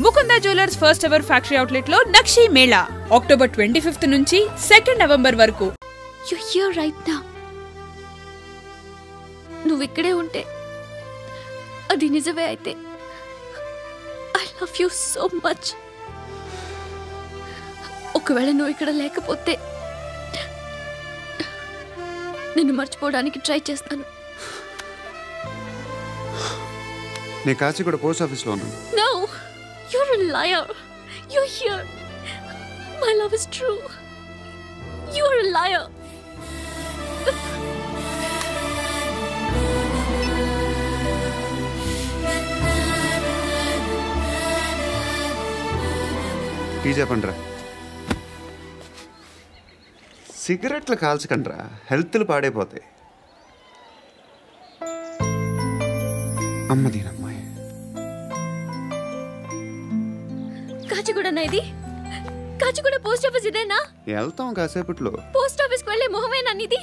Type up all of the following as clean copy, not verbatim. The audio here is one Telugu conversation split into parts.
Mukunda jewellers first ever factory outlet లో నక్షి మేళా అక్టోబర్ 25 నుంచి 2 నవంబర్ వరకు. You're here right now. నువ్వు ఇక్కడే ఉంటే అది నిజమే అయితే I love you so much. ఒకవేళ నువ్వు ఇక్కడ లేకపోతే నిన్ను మర్చిపోవడానికి ట్రై చేస్తాను. నేను కాచిగూడ పోస్ట్ ఆఫీస్లో ఉన్నాను. No, you're a liar. You're here. My love is true. You're a liar. Tea చెప్పండిరా. సిగరెట్లు కాల్చకండ్రా, హెల్త్లు పాడైపోతాయి. అమ్మదీనమ్మాయి కాచిగూడనా ఇది? కాచిగూడ పోస్ట్ ఆఫీస్ ఇదేనా? వెళ్తాం కాసేపట్లో. పోస్ట్ ఆఫీస్కి వెళ్ళే మొహమేనా ఇది?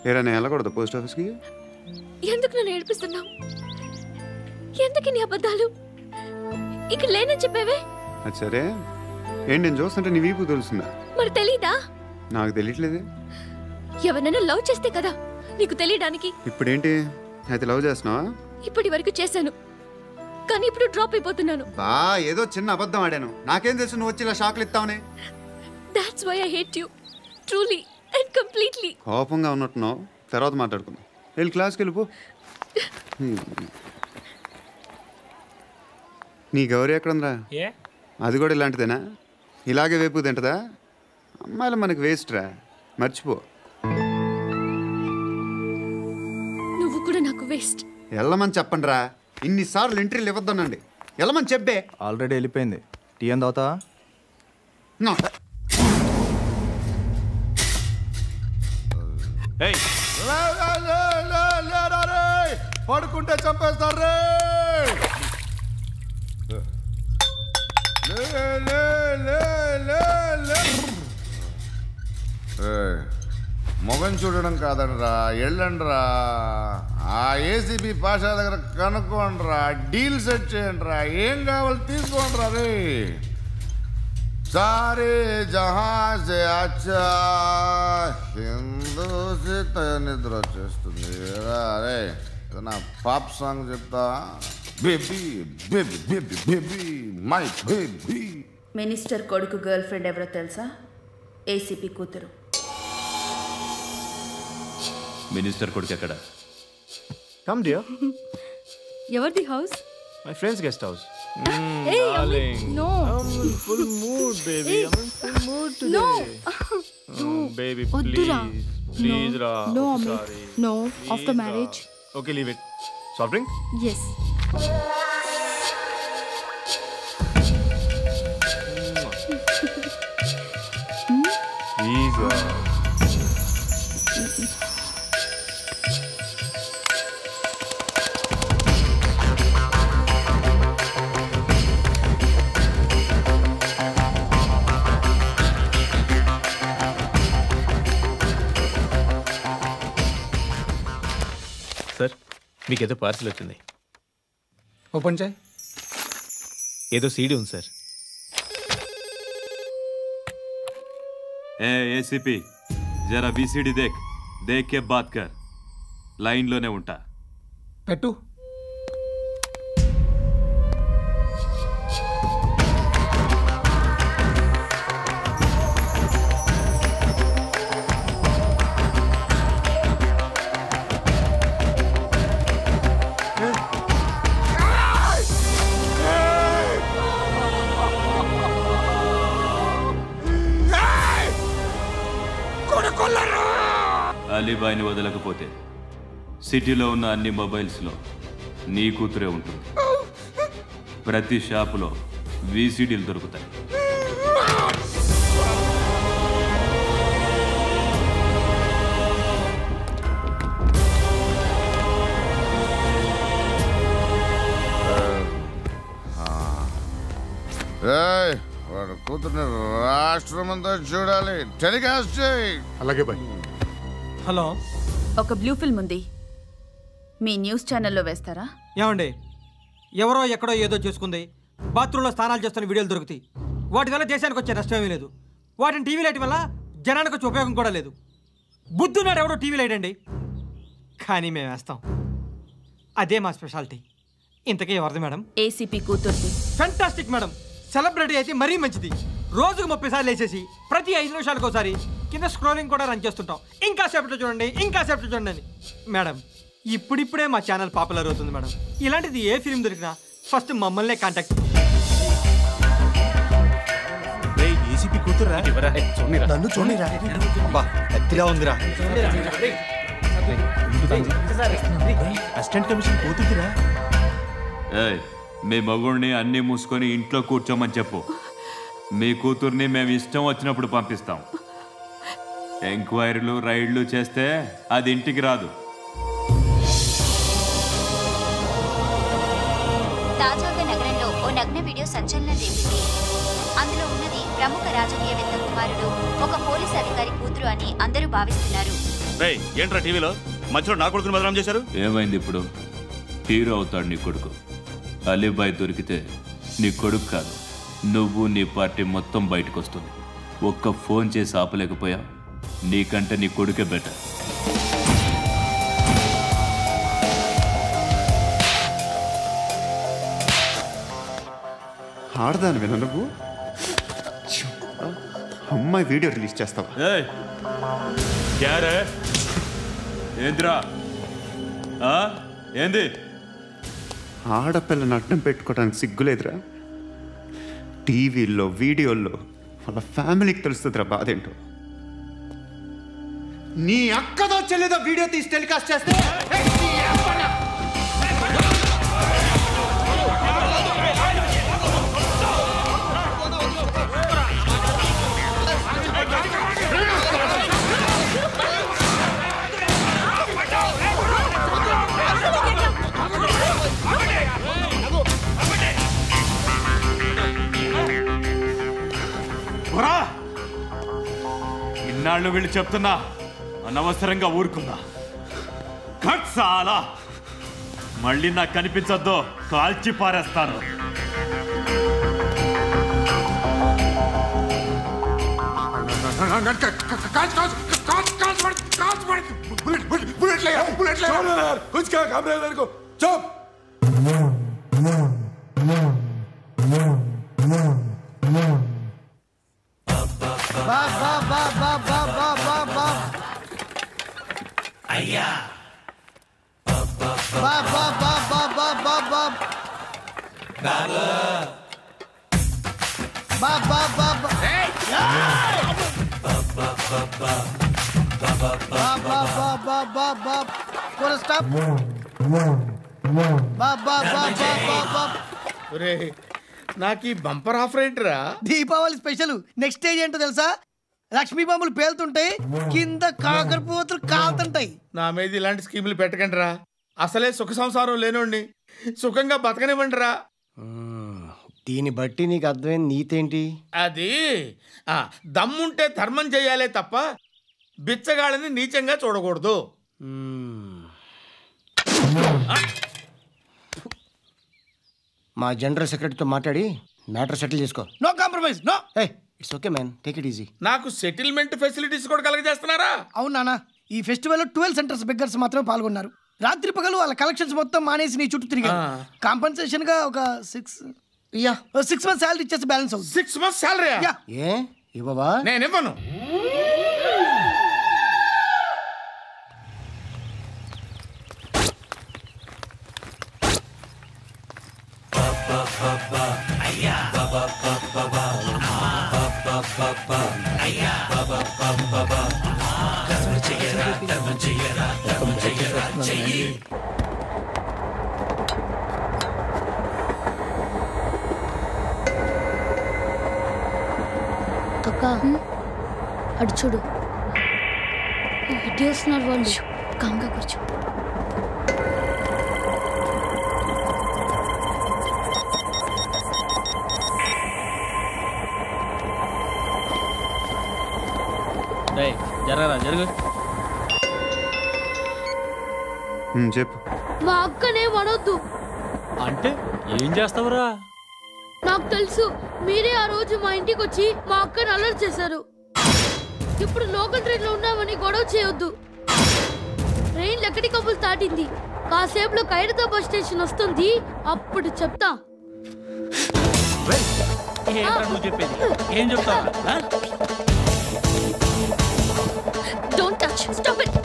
ఏరా నేను వెళ్ళకూడదు పోస్ట్ ఆఫీస్కి? ఎందుకు నన్ను ఏడిపిస్తున్నావు? ఎందుకు నీ అబద్ధాలు? ఇక్కడ లేనని చెప్పేవే. అది సరే, ఏంటి నేను చూస్తుంటే నీ వీపు తెలుస్తుందా? మరి తెలీదా? నాకు తెలియట్లేదు. ఎవరైనా లవ్ చేస్తే కదా నీకు తెలియడానికి. ఇప్పుడేంటి అయితే లవ్ చేస్తున్నావా? ఇప్పటి వరకు చేశాను, కానీ ఇప్పుడు డ్రాప్ అయిపోతున్నాను. ఏదో చిన్న అబద్ధం ఆడాను, నాకేం తెలుసు నువ్వు వచ్చి ఇలా షాక్లు ఇస్తావని. That's why I hate you truly and completely. కోపంగా ఉన్నట్టున్నావు, తర్వాత మాట్లాడుకుందాం. వెళ్ళి క్లాస్కి వెళ్ళిపో. నీ గౌరీ ఎక్కడుందిరా? అది కూడా ఇలాంటిదేనా? ఇలాగే వేపు తింటదా? అమ్మాయిలు మనకి వేస్ట్ రా, మర్చిపో. నువ్వు కూడా నాకు వేస్ట్. వెళ్ళమని చెప్పండి రా, ఇన్నిసార్లు ఎంట్రీలు ఇవ్వద్దనండి. వెళ్ళమని చెప్పే. ఆల్రెడీ వెళ్ళిపోయింది. టీ అని తాగుతావా? పడుకుంటే చంపేస్తారు. మొగం చూడడం కాదండ్రా, వెళ్ళండ్రా. ఆ ఏసీబీ పాషా దగ్గర కనుక్కోండ్రా, డీల్ సెట్ చేయండిరా, ఏం కావాలి తీసుకోండిరా. రే సారే జహాజే అచ్చా హిందూ నిద్ర వచ్చేస్తుంది. రే నా పాప్ సాంగ్ చెప్తా. Baby baby baby baby my baby. Minister కొడుకు గర్ల్ ఫ్రెండ్ ఎవరో తెలుసా? ఏసీపీ కూతురు. మినిస్టర్ కొడుకు ఎక్కడ? Come dear. ఎవరిది house? My friend's guest house. Hey, no. I'm in full mood, baby. I'm in full mood today. No. Baby, Oddura. please, Ra. No, Sorry. no. Please, After Ra. marriage. Okay, leave it. Soft drink? Yes. Please, Ra. Sir, మీకేదో పార్సిల్ వచ్చింది. ఓపెన్ చేయి. ఏదో సీడీ ఉంది సార్. ఏసీపీ జరా బీసీడీ దేక్ కే బాత్ కర్. లైన్లోనే ఉంటా. పెట్టు. అలీబాయిని వదలకపోతే సిటీలో ఉన్న అన్ని మొబైల్స్లో నీ కూతురే ఉంటుంది. ప్రతి షాపులో వీసీడీలు దొరుకుతాయి. వాడు కూతుర్ని రాష్ట్రమంతా చూడాలి. టెలికాస్ట్ చేయి. అలాగే బాయ్. హలో, ఒక బ్లూ ఫిల్మ్ ఉంది, మీ న్యూస్ ఛానల్లో వేస్తారా? ఏమండి, ఎవరో ఎక్కడో ఏదో చేసుకుంది, బాత్రూంలో స్నానాలు చేస్తున్న వీడియోలు దొరుకుతాయి. వాటి వల్ల దేశానికి వచ్చే నష్టమేమీ లేదు. వాటిని టీవీ లైట్ వల్ల జనానికి వచ్చే ఉపయోగం కూడా లేదు. బుద్ధున్నాడు ఎవడో టీవీ లైట్ అండి, కానీ మేము వేస్తాం. అదే మా స్పెషాలిటీ. ఇంతకీ ఎవరిది మేడం? ఏసీపీ కూతుర్ది. Fantastic madam. సెలబ్రిటీ అయితే మరీ మంచిది. రోజుకు 30 సార్లు వేసేసి ప్రతి 5 నిమిషాలకు ఒకసారి కింద స్క్రోలింగ్ కూడా రన్ చేస్తుంటాం. ఇంకా సేపట్లో చూడండి, ఇంకా సేపట్లో చూడండి అని. మేడం ఇప్పుడిప్పుడే మా ఛానల్ పాపులర్ అవుతుంది మేడం. ఇలాంటిది ఏ ఫిల్మ్ దొరికినా ఫస్ట్ మమ్మల్నే కాంటాక్ట్. ఏసీపీ కూతురా? నన్ను చూడరా, ఎత్తిగా ఉందిరా. అసిస్టెంట్ కమిషన్ కూతురా? మీ మగుడిని అన్నీ మూసుకొని ఇంట్లో కూర్చోమని చెప్పు. మీ కూతుర్ని మేము ఇష్టం వచ్చినప్పుడు పంపిస్తాం. ఎంక్వైరీలు రైడ్లు చేస్తే అది ఇంటికి రాదు. తాజాగా నగరంలో ఓ నగ్న వీడియో సంచలనం రేపింది. అందులో ఉన్నది ప్రముఖ రాజకీయవేత్త కుమారుడు, ఒక పోలీస్ అధికారి కూతురు అని అందరూ భావిస్తున్నారు. ఏంట్రా టీవీలో మధ్యలో నా కొడుకుని బదనాం చేశారు? ఏమైంది ఇప్పుడు? హీరో అవుతాడు నీ కొడుకు. అలీబాయ్ దొరికితే నీ కొడుకు కాదు, నువ్వు నీ పార్టీ మొత్తం బయటకు వస్తుంది. ఒక్క ఫోన్ చేసి ఆపలేకపోయా, నీకంటే నీ కొడుకే బెటర్. ఆడదాను విన నువ్వు అమ్మాయి వీడియో రిలీజ్ చేస్తావా? ఏంద్రా ఏంది? ఆడపిల్లని అడ్డం పెట్టుకోవడానికి సిగ్గులేదురా? టీవీల్లో వీడియోల్లో వాళ్ళ ఫ్యామిలీకి తెలుస్తుందిరా బాధేంటో. నీ అక్కదో చెల్లిదో వీడియో తీసి టెలికాస్ట్ చేస్తే ఇన్నాళ్ళు వీళ్ళు చెప్తున్నా అనవసరంగా ఊరుకున్నా. చాలా మళ్ళీ నాకు కనిపించద్దు, కాల్చి పారేస్తాను. నాకు ఈ బంపర్ ఆఫర్ ఏంటిరా? దీపావళి స్పెషల్. నెక్స్ట్ స్టేజ్ ఏంటో తెలుసా? లక్ష్మీ బాంబులు పేలుతుంటాయి, కింద కాకరపోతులు కాలుతుంటాయి. నా మీద ఇలాంటి స్కీములు పెట్టకండి రా. అసలే సుఖ సంసారం లేనోడిని సుఖంగా బతకనివ్వండి రా. దీన్ని బట్టి నీకు అర్థమైన నీతేంటి? అది దమ్ముంటే ధర్మం చేయాలే తప్ప బిచ్చగాళ్ళని నీచంగా చూడకూడదు. మా జనరల్ సెక్రటరీతో మాట్లాడి మ్యాటర్ సెటిల్ చేసుకో. No compromise, no. It's okay man, take it easy. నాకు సెటిల్మెంట్ ఫెసిలిటీస్ కూడా కలగజేస్తున్నారా? అవును నాన్న, ఈ ఫెస్టివల్ 12 సెంటర్స్ బెగ్గర్స్ మాత్రమే పాల్గొన్నారు. రాత్రి పగలు వాళ్ళ కలెక్షన్స్ మొత్తం మానేసి నీ చుట్టూ తిరిగారు. కాంపన్సేషన్ గా ఒక 6 months శాలరీ ఇచ్చేసి బ్యాలెన్స్ అవుతుంది. 6 months శాలరీ? ఏ ఇవ్వవా? నేను ఇవ్వను. అక్క అటు చూడు, ఇటు వస్తున్నారు వాళ్ళు. కామ్గా కూర్చో. జరగరా జరుగు. చెప్పు. మా అక్కనే వనొద్దు అంటే ఏం చేస్తావురా? నాకు తెలుసు, మీరే ఆ రోజు మా ఇంటికి వచ్చి మా అక్కని అలర్ట్ చేశారు. ఇప్పుడు లోకల్ ట్రైన్ లో ఉన్నామని గొడవ చేయొద్దు. ట్రైన్ లక్కడి కబుల్ దాటింది. కాసేపులో ఖైరతాబాద్ స్టేషన్ వస్తుంది, అప్పుడు చెప్తా. ఏం చెప్తావు? Don't touch, stop it.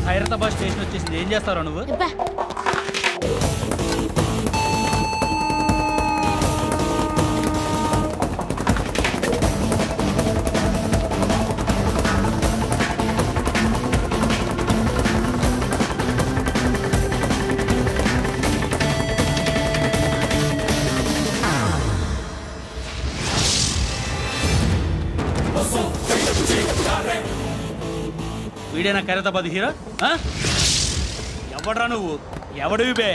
Khairatabad station వచ్చేసింది, ఏం చేస్తారా నువ్వు? వీడేనా ఖైరతాబాద్ హీరో? ఎవడ్రా నువ్వు? ఎవడివి బే?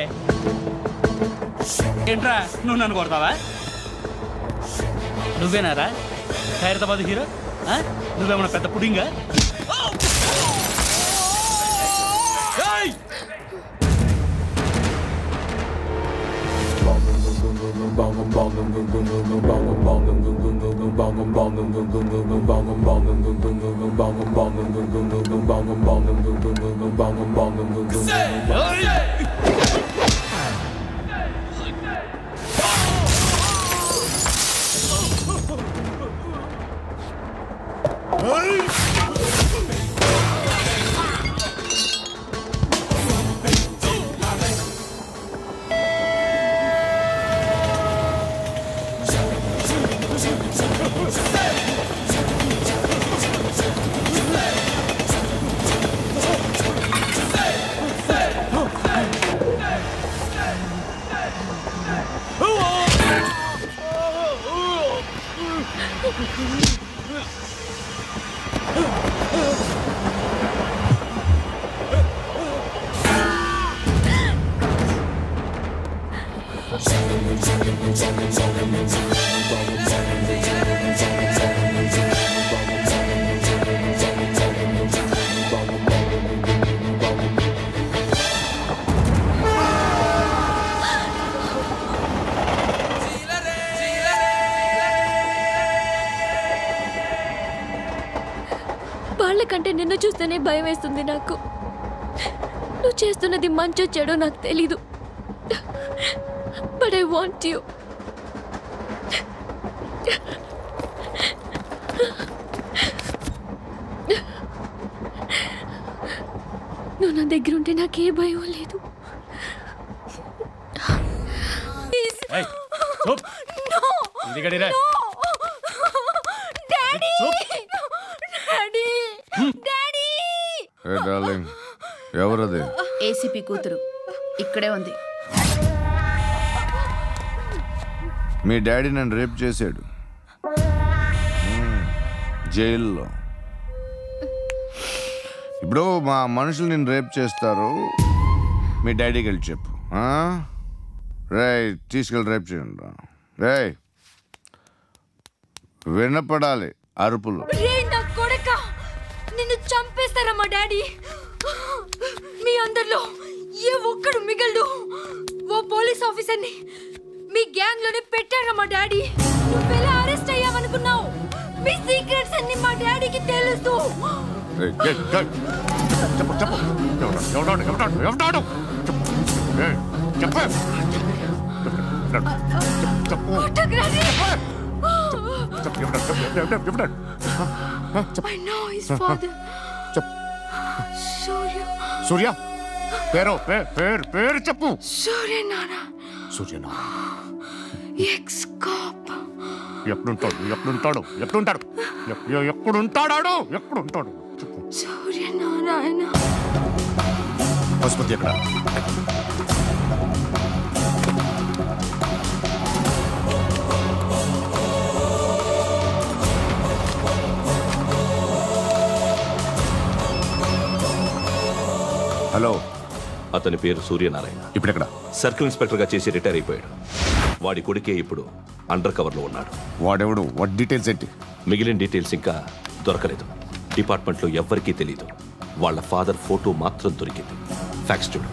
ఏంట్రా నువ్వు నన్ను కొడతావా? నువ్వేనారా ఖైరతాబాద్ హీరో? నువ్వేమన్నా పెద్ద పుడింగా? వాళ్ళకంటే నిన్ను చూస్తేనే భయం వేస్తుంది నాకు. నువ్వు చేస్తున్నది మంచో చెడో నాకు తెలీదు, బట్ ఐ వాంట్ యూ. నువ్వు నా దగ్గర ఉంటే నాకే భయం లేదు. ఎవరది? ఏసీపీ కూతురు ఇక్కడే ఉంది. మీ డాడీ నన్ను రేప్ చేశాడు జైల్లో. ఇప్పుడు మా మనుషులు నేను రేప్ చేస్తారు, మీ డాడీకి వెళ్ళి చెప్పు. రే తీసుకెళ్ళి రేప్ చేయండి. రే వినపడాలి అరుపులు. నిన్ను చంపేస్తారా మా డాడీ? మీ అందరిలో ఏ ఒక్కడు మిగలడు. ఓ పోలీస్ ఆఫీసర్ని మీ గ్యాంగ్ లోనే పెట్టారా మా డాడీ? నువ్వెలా అరెస్ట్ అయ్యావనుకున్నావు? మీ సీక్రెట్స్ అన్ని మా డాడీకి తెలుసు. I know his father. Surya పేరు చెప్పు. సూర్యనారాయణ. Suryanarayana ex cop. ఎక్కడుంటాడు? సూర్యనారాయణ. పశుపతి ఎక్కడ? హలో, అతని పేరు సూర్యనారాయణ. ఇప్పుడెక్కడ? సర్కిల్ ఇన్స్పెక్టర్గా చేసి రిటైర్ అయిపోయాడు. వాడి కొడుకే ఇప్పుడు అండర్ కవర్లో ఉన్నాడు. వాడెవడు? వాట్ డీటెయిల్స్ ఏంటి? మిగిలిన డీటెయిల్స్ ఇంకా దొరకలేదు. డిపార్ట్మెంట్లో ఎవ్వరికీ తెలీదు. వాళ్ళ ఫాదర్ ఫోటో మాత్రం దొరికింది. ఫ్యాక్స్ చూడు.